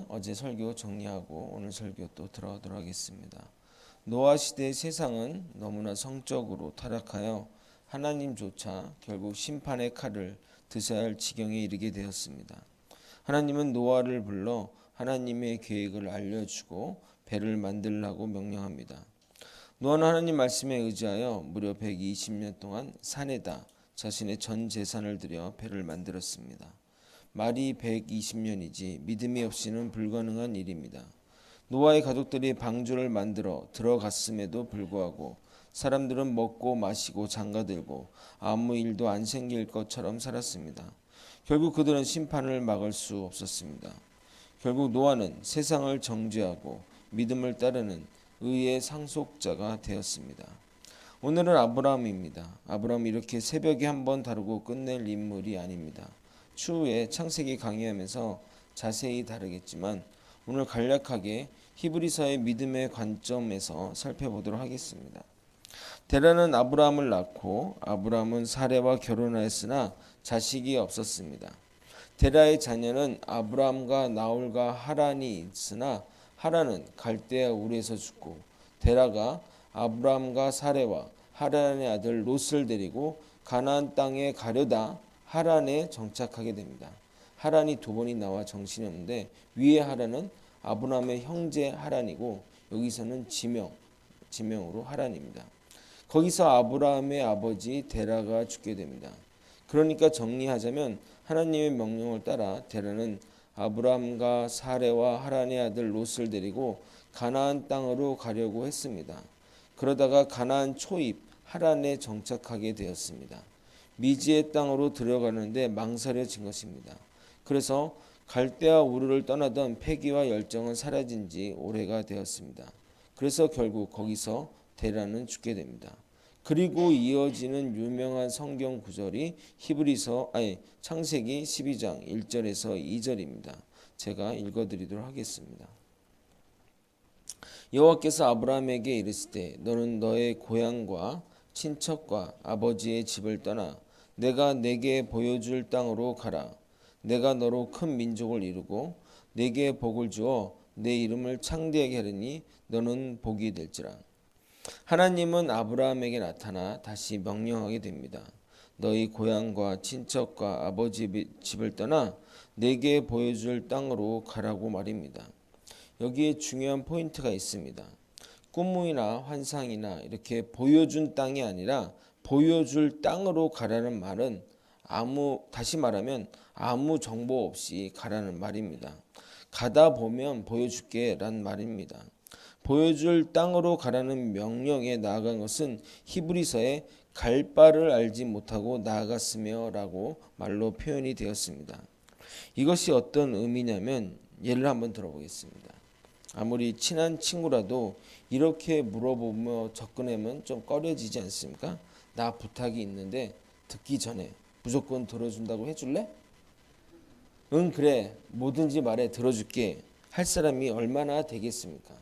어제 설교 정리하고 오늘 설교 또 들어가도록 하겠습니다. 노아 시대의 세상은 너무나 성적으로 타락하여 하나님조차 결국 심판의 칼을 드셔야 할 지경에 이르게 되었습니다. 하나님은 노아를 불러 하나님의 계획을 알려주고 배를 만들라고 명령합니다. 노아는 하나님 말씀에 의지하여 무려 120년 동안 산에다 자신의 전 재산을 들여 배를 만들었습니다. 말이 120년이지 믿음이 없이는 불가능한 일입니다. 노아의 가족들이 방주를 만들어 들어갔음에도 불구하고 사람들은 먹고 마시고 장가들고 아무 일도 안 생길 것처럼 살았습니다. 결국 그들은 심판을 막을 수 없었습니다. 결국 노아는 세상을 정죄하고 믿음을 따르는 의의 상속자가 되었습니다. 오늘은 아브라함입니다. 아브라함은 이렇게 새벽에 한번 다루고 끝낼 인물이 아닙니다. 추후에 창세기 강의하면서 자세히 다루겠지만 오늘 간략하게 히브리서의 믿음의 관점에서 살펴보도록 하겠습니다. 데라는 아브라함을 낳고 아브라함은 사레와 결혼하였으나 자식이 없었습니다. 데라의 자녀는 아브라함과 나홀과 하란이 있으나 하란은 갈대아 우르에서 죽고 데라가 아브라함과 사레와 하란의 아들 롯을 데리고 가나안 땅에 가려다 하란에 정착하게 됩니다. 하란이 두 번이 나와 정신이 없는데 위에 하란은 아브라함의 형제 하란이고 여기서는 지명으로 하란입니다. 거기서 아브라함의 아버지 데라가 죽게 됩니다. 그러니까 정리하자면 하나님의 명령을 따라 데라는 아브라함과 사레와 하란의 아들 롯을 데리고 가나안 땅으로 가려고 했습니다. 그러다가 가나안 초입 하란에 정착하게 되었습니다. 미지의 땅으로 들어가는데 망설여진 것입니다. 그래서 갈대아 우르를 떠나던 패기와 열정은 사라진 지 오래가 되었습니다. 그래서 결국 거기서 데라는 죽게 됩니다. 그리고 이어지는 유명한 성경 구절이 창세기 12장 1절에서 2절입니다. 제가 읽어드리도록 하겠습니다. 여호와께서 아브라함에게 이르시되 너는 너의 고향과 친척과 아버지의 집을 떠나 내가 내게 보여줄 땅으로 가라. 내가 너로 큰 민족을 이루고 내게 복을 주어 내 이름을 창대하게 하리니 너는 복이 될지라. 하나님은 아브라함에게 나타나 다시 명령하게 됩니다. 너희 고향과 친척과 아버지 집을 떠나 내게 보여줄 땅으로 가라고 말입니다. 여기에 중요한 포인트가 있습니다. 꿈이나 환상이나 이렇게 보여준 땅이 아니라 보여줄 땅으로 가라는 말은 다시 말하면 아무 정보 없이 가라는 말입니다. 가다 보면 보여줄게 라는 말입니다. 보여줄 땅으로 가라는 명령에 나아간 것은 히브리서에 갈 바를 알지 못하고 나아갔으며 라고 말로 표현이 되었습니다. 이것이 어떤 의미냐면 예를 한번 들어보겠습니다. 아무리 친한 친구라도 이렇게 물어보며 접근하면 좀 꺼려지지 않습니까? 나 부탁이 있는데 듣기 전에 무조건 들어준다고 해줄래? 응 그래 뭐든지 말해 들어줄게 할 사람이 얼마나 되겠습니까?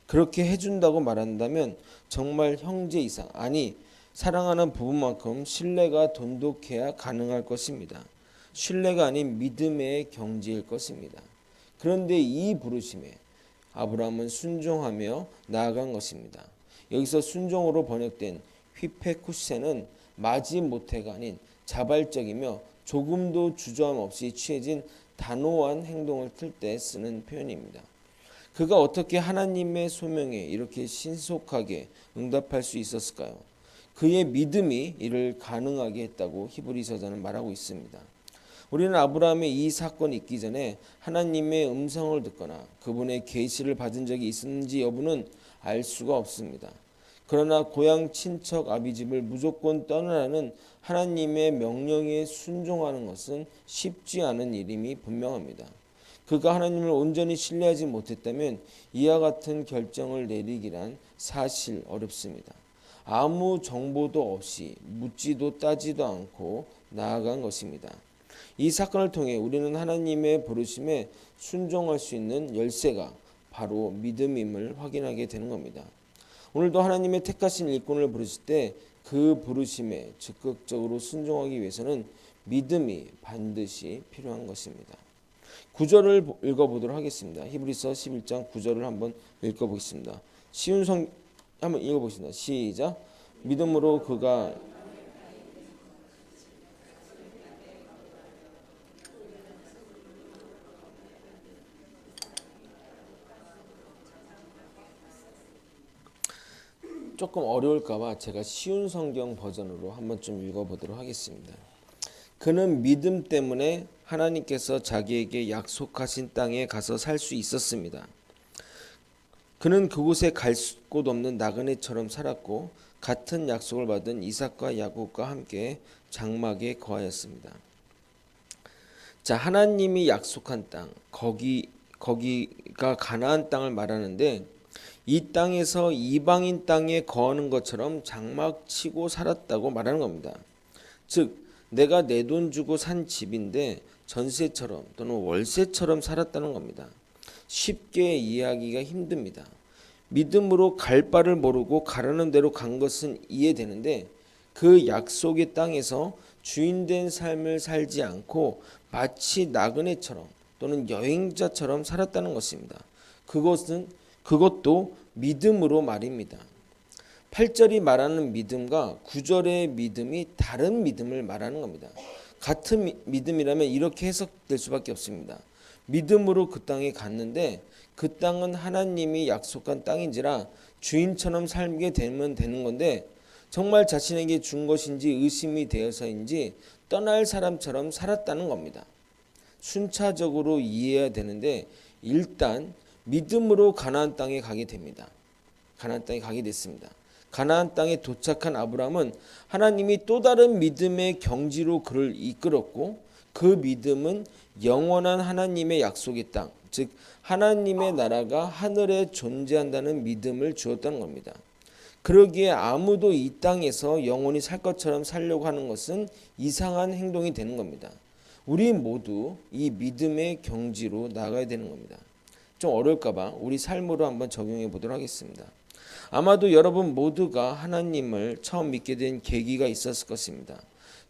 그렇게 해준다고 말한다면 정말 형제 이상 사랑하는 부부만큼 신뢰가 돈독해야 가능할 것입니다. 신뢰가 아닌 믿음의 경지일 것입니다. 그런데 이 부르심에 아브라함은 순종하며 나아간 것입니다. 여기서 순종으로 번역된 휘페쿠세는 마지못해가 아닌 자발적이며 조금도 주저함 없이 취해진 단호한 행동을 틀 때 쓰는 표현입니다. 그가 어떻게 하나님의 소명에 이렇게 신속하게 응답할 수 있었을까요? 그의 믿음이 이를 가능하게 했다고 히브리서자는 말하고 있습니다. 우리는 아브라함의 이 사건이 있기 전에 하나님의 음성을 듣거나 그분의 계시를 받은 적이 있었는지 여부는 알 수가 없습니다. 그러나 고향 친척 아비집을 무조건 떠나라는 하나님의 명령에 순종하는 것은 쉽지 않은 일임이 분명합니다. 그가 하나님을 온전히 신뢰하지 못했다면 이와 같은 결정을 내리기란 사실 어렵습니다. 아무 정보도 없이 묻지도 따지도 않고 나아간 것입니다. 이 사건을 통해 우리는 하나님의 부르심에 순종할 수 있는 열쇠가 바로 믿음임을 확인하게 되는 겁니다. 오늘도 하나님의 택하신 일꾼을 부르실 때 그 부르심에 적극적으로 순종하기 위해서는 믿음이 반드시 필요한 것입니다. 구절을 읽어보도록 하겠습니다. 히브리서 11장 9절을 한번 읽어보겠습니다. 쉬운 성 한번 읽어보겠습니다. 시작. 믿음으로 그가 조금 어려울까봐 제가 쉬운 성경 버전으로 한번 좀 읽어보도록 하겠습니다. 그는 믿음 때문에 하나님께서 자기에게 약속하신 땅에 가서 살 수 있었습니다. 그는 그곳에 갈 곳 없는 나그네처럼 살았고 같은 약속을 받은 이삭과 야곱과 함께 장막에 거하였습니다. 자, 하나님이 약속한 땅, 거기가 가나안 땅을 말하는데 이 땅에서 이방인 땅에 거하는 것처럼 장막 치고 살았다고 말하는 겁니다. 즉 내가 내 돈 주고 산 집인데 전세처럼 또는 월세처럼 살았다는 겁니다. 쉽게 이해하기가 힘듭니다. 믿음으로 갈 바를 모르고 가라는 대로 간 것은 이해되는데 그 약속의 땅에서 주인된 삶을 살지 않고 마치 나그네처럼 또는 여행자처럼 살았다는 것입니다. 그것도 믿음으로 말입니다. 8절이 말하는 믿음과 9절의 믿음이 다른 믿음을 말하는 겁니다. 같은 믿음이라면 이렇게 해석될 수밖에 없습니다. 믿음으로 그 땅에 갔는데 그 땅은 하나님이 약속한 땅인지라 주인처럼 살게 되면 되는 건데 정말 자신에게 준 것인지 의심이 되어서인지 떠날 사람처럼 살았다는 겁니다. 순차적으로 이해해야 되는데 일단 믿음으로 가나안 땅에 가게 됩니다. 가나안 땅에 가게 됐습니다. 가나안 땅에 도착한 아브라함은 하나님이 또 다른 믿음의 경지로 그를 이끌었고 그 믿음은 영원한 하나님의 약속의 땅, 즉 하나님의 나라가 하늘에 존재한다는 믿음을 주었다는 겁니다. 그러기에 아무도 이 땅에서 영원히 살 것처럼 살려고 하는 것은 이상한 행동이 되는 겁니다. 우리 모두 이 믿음의 경지로 나가야 되는 겁니다. 좀 어려울까봐 우리 삶으로 한번 적용해 보도록 하겠습니다. 아마도 여러분 모두가 하나님을 처음 믿게 된 계기가 있었을 것입니다.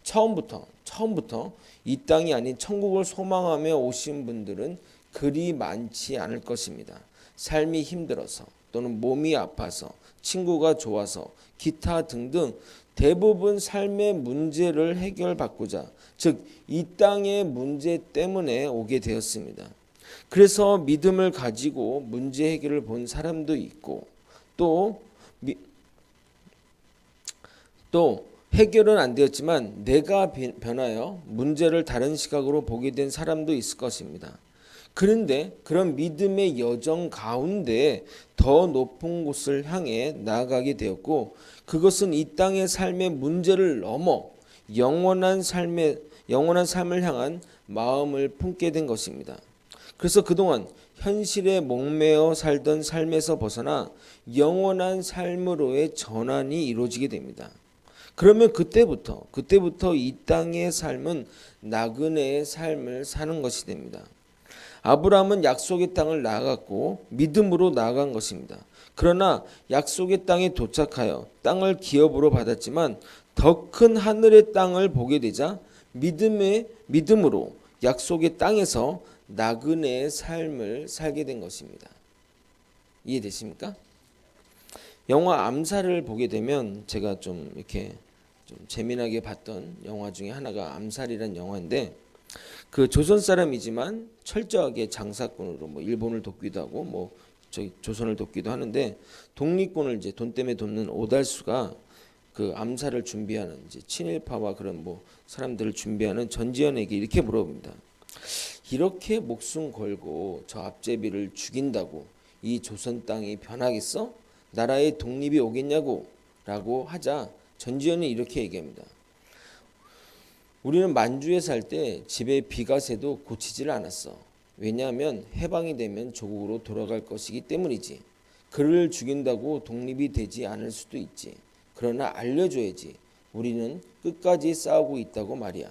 처음부터 이 땅이 아닌 천국을 소망하며 오신 분들은 그리 많지 않을 것입니다. 삶이 힘들어서 또는 몸이 아파서 친구가 좋아서 기타 등등 대부분 삶의 문제를 해결받고자 즉 이 땅의 문제 때문에 오게 되었습니다. 그래서 믿음을 가지고 문제 해결을 본 사람도 있고 또 해결은 안 되었지만 내가 변하여 문제를 다른 시각으로 보게 된 사람도 있을 것입니다. 그런데 그런 믿음의 여정 가운데 더 높은 곳을 향해 나아가게 되었고 그것은 이 땅의 삶의 문제를 넘어 영원한 삶을 향한 마음을 품게 된 것입니다. 그래서 그동안 현실에 목매어 살던 삶에서 벗어나 영원한 삶으로의 전환이 이루어지게 됩니다. 그러면 그때부터 이 땅의 삶은 나그네의 삶을 사는 것이 됩니다. 아브라함은 약속의 땅을 나아갔고 믿음으로 나아간 것입니다. 그러나 약속의 땅에 도착하여 땅을 기업으로 받았지만 더 큰 하늘의 땅을 보게 되자 믿음으로 약속의 땅에서 나그네의 삶을 살게 된 것입니다. 이해되십니까? 영화 암살을 보게 되면 제가 좀 이렇게 좀 재미나게 봤던 영화 중에 하나가 암살이라는 영화인데 그 조선 사람이지만 철저하게 장사꾼으로 뭐 일본을 돕기도 하고 뭐 저기 조선을 돕기도 하는데 독립군을 이제 돈 때문에 돕는 오달수가 그 암살을 준비하는 이제 친일파와 그런 뭐 사람들을 준비하는 전지현에게 이렇게 물어봅니다. 이렇게 목숨 걸고 저 앞제비를 죽인다고 이 조선 땅이 변하겠어? 나라의 독립이 오겠냐고 라고 하자 전지현이 이렇게 얘기합니다. 우리는 만주에 살 때 집에 비가 새도 고치지를 않았어. 왜냐하면 해방이 되면 조국으로 돌아갈 것이기 때문이지. 그를 죽인다고 독립이 되지 않을 수도 있지. 그러나 알려줘야지. 우리는 끝까지 싸우고 있다고 말이야.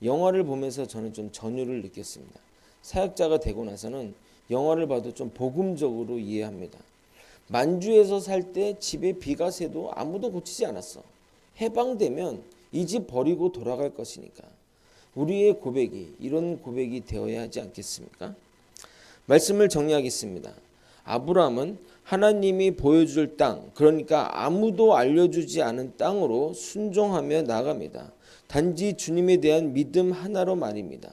영화를 보면서 저는 좀 전율을 느꼈습니다. 사역자가 되고 나서는 영화를 봐도 좀 복음적으로 이해합니다. 만주에서 살 때 집에 비가 새도 아무도 고치지 않았어. 해방되면 이 집 버리고 돌아갈 것이니까. 우리의 고백이 이런 고백이 되어야 하지 않겠습니까? 말씀을 정리하겠습니다. 아브라함은 하나님이 보여줄 땅, 그러니까 아무도 알려주지 않은 땅으로 순종하며 나갑니다. 단지 주님에 대한 믿음 하나로 말입니다.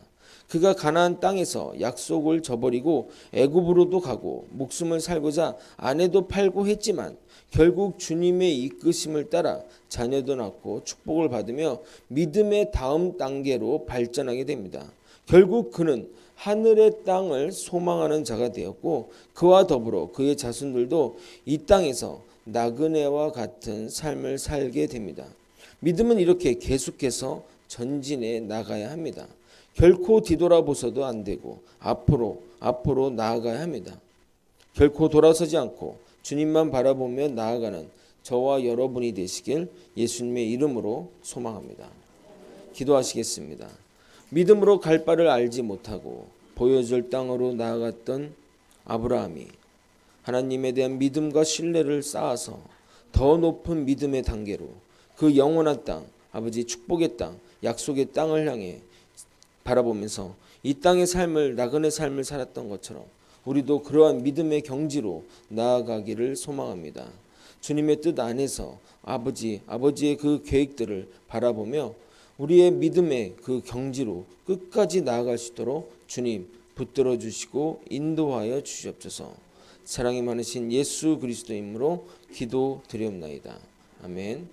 그가 가나안 땅에서 약속을 저버리고 애굽으로도 가고 목숨을 살고자 아내도 팔고 했지만 결국 주님의 이끄심을 따라 자녀도 낳고 축복을 받으며 믿음의 다음 단계로 발전하게 됩니다. 결국 그는 하늘의 땅을 소망하는 자가 되었고 그와 더불어 그의 자손들도 이 땅에서 나그네와 같은 삶을 살게 됩니다. 믿음은 이렇게 계속해서 전진해 나가야 합니다. 결코 뒤돌아보서도 안 되고 앞으로 나아가야 합니다. 결코 돌아서지 않고 주님만 바라보며 나아가는 저와 여러분이 되시길 예수님의 이름으로 소망합니다. 기도하시겠습니다. 믿음으로 갈 바를 알지 못하고 보여줄 땅으로 나아갔던 아브라함이 하나님에 대한 믿음과 신뢰를 쌓아서 더 높은 믿음의 단계로 그 영원한 땅, 아버지 축복의 땅, 약속의 땅을 향해 바라보면서 이 땅의 삶을 나그네 삶을 살았던 것처럼 우리도 그러한 믿음의 경지로 나아가기를 소망합니다. 주님의 뜻 안에서 아버지의 그 계획들을 바라보며 우리의 믿음의 그 경지로 끝까지 나아갈 수 있도록 주님 붙들어 주시고 인도하여 주시옵소서. 사랑이 많으신 예수 그리스도 이름으로 기도드리옵나이다. 아멘.